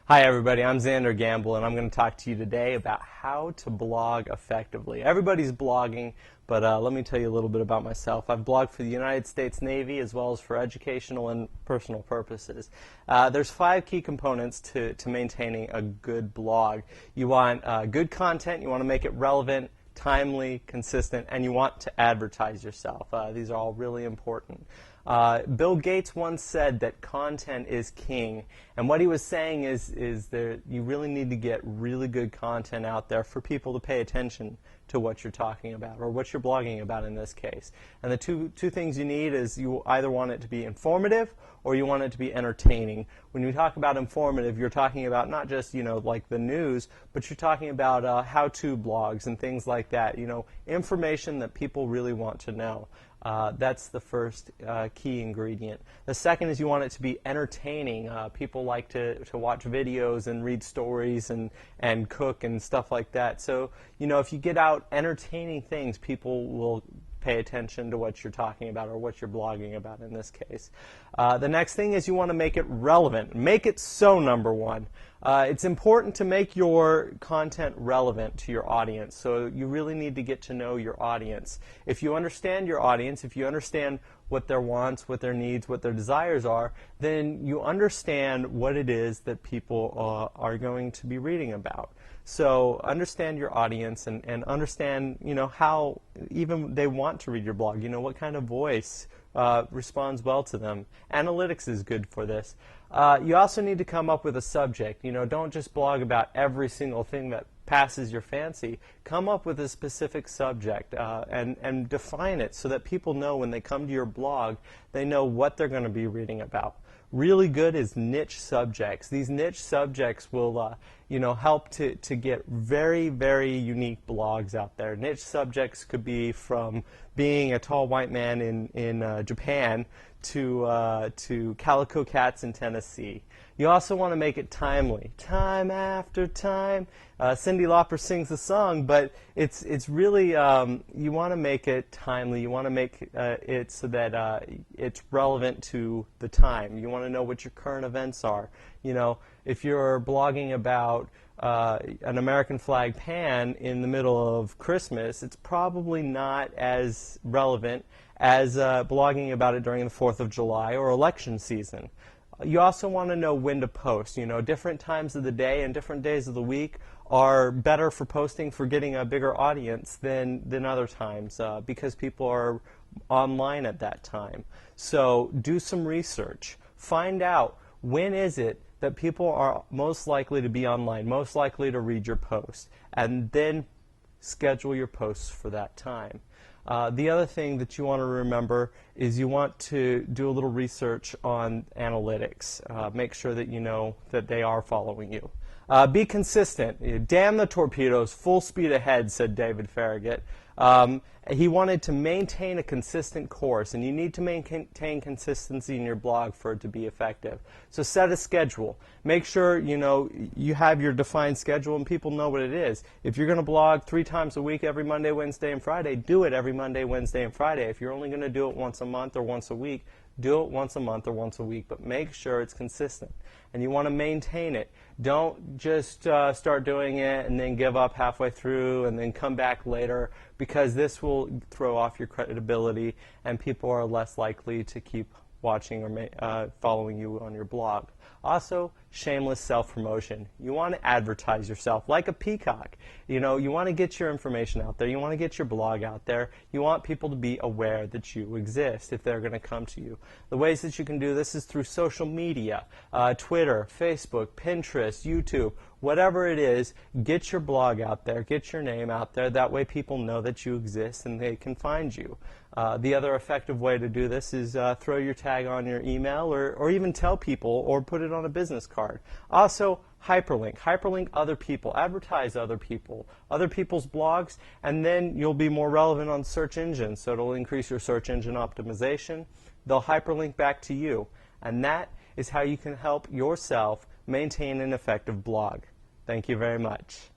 Hi everybody, I'm Xander Gamble and I'm going to talk to you today about how to blog effectively. Everybody's blogging, but let me tell you a little bit about myself. I've blogged for the United States Navy as well as for educational and personal purposes. There's 5 key components to maintaining a good blog. You want good content, you want to make it relevant, timely, consistent, and you want to advertise yourself. These are all really important. Bill Gates once said that content is king, and what he was saying is that you really need to get really good content out there for people to pay attention to what you're talking about, or what you're blogging about in this case. And the two things you need is you either want it to be informative or you want it to be entertaining. When you talk about informative, you're talking about not just, like the news, but you're talking about how-to blogs and things like that, information that people really want to know. That's the first key ingredient. The second is you want it to be entertaining. People like to watch videos and read stories and cook and stuff like that. So, if you get out entertaining things, people will pay attention to what you're talking about or what you're blogging about in this case. The next thing is you want to make it relevant. Make it so, number one. It's important to make your content relevant to your audience, so you really need to get to know your audience. If you understand your audience, if you understand what their wants, what their needs, what their desires are, then you understand what it is that people are going to be reading about. So understand your audience and understand, how even they want to read your blog. What kind of voice responds well to them. Analytics is good for this. You also need to come up with a subject. Don't just blog about every single thing that passes your fancy. Come up with a specific subject and define it so that people know when they come to your blog, they know what they're going to be reading about. Really good is niche subjects. These niche subjects will help to get very, very unique blogs out there. Niche subjects could be from being a tall white man in Japan to calico cats in Tennessee. You also want to make it timely. Time after time. Cyndi Lauper sings the song, but it's really, you want to make it timely. You want to make it so that it's relevant to the time. You want to know what your current events are. If you're blogging about an American flag pan in the middle of Christmas, it's probably not as relevant as blogging about it during the 4th of July or election season. You also want to know when to post. Different times of the day and different days of the week are better for posting, for getting a bigger audience than other times because people are online at that time. So do some research. Find out when is it that people are most likely to be online, most likely to read your post, and then schedule your posts for that time. The other thing that you want to remember is you want to do a little research on analytics. Make sure that you know that they are following you. Be consistent. Damn the torpedoes, full speed ahead, said David Farragut. He wanted to maintain a consistent course, and you need to maintain consistency in your blog for it to be effective. So set a schedule. Make sure you have your defined schedule and people know what it is. If you're going to blog 3 times a week, every Monday, Wednesday, and Friday, do it every Monday, Wednesday, and Friday. If you're only going to do it once a month or once a week, do it once a month or once a week, but make sure it's consistent. And you want to maintain it. Don't just start doing it and then give up halfway through and then come back later, because this will throw off your credibility and people are less likely to keep watching or following you on your blog. Also, shameless self-promotion. You want to advertise yourself like a peacock. You want to get your information out there. You want to get your blog out there. You want people to be aware that you exist if they're going to come to you. The ways that you can do this is through social media, Twitter, Facebook, Pinterest, YouTube, whatever it is. Get your blog out there. Get your name out there. That way people know that you exist and they can find you. The other effective way to do this is throw your tag on your email or even tell people or put it on a business card. Also, hyperlink. Hyperlink other people. Advertise other people's blogs, and then you'll be more relevant on search engines. So it'll increase your search engine optimization. They'll hyperlink back to you. And that is how you can help yourself maintain an effective blog. Thank you very much.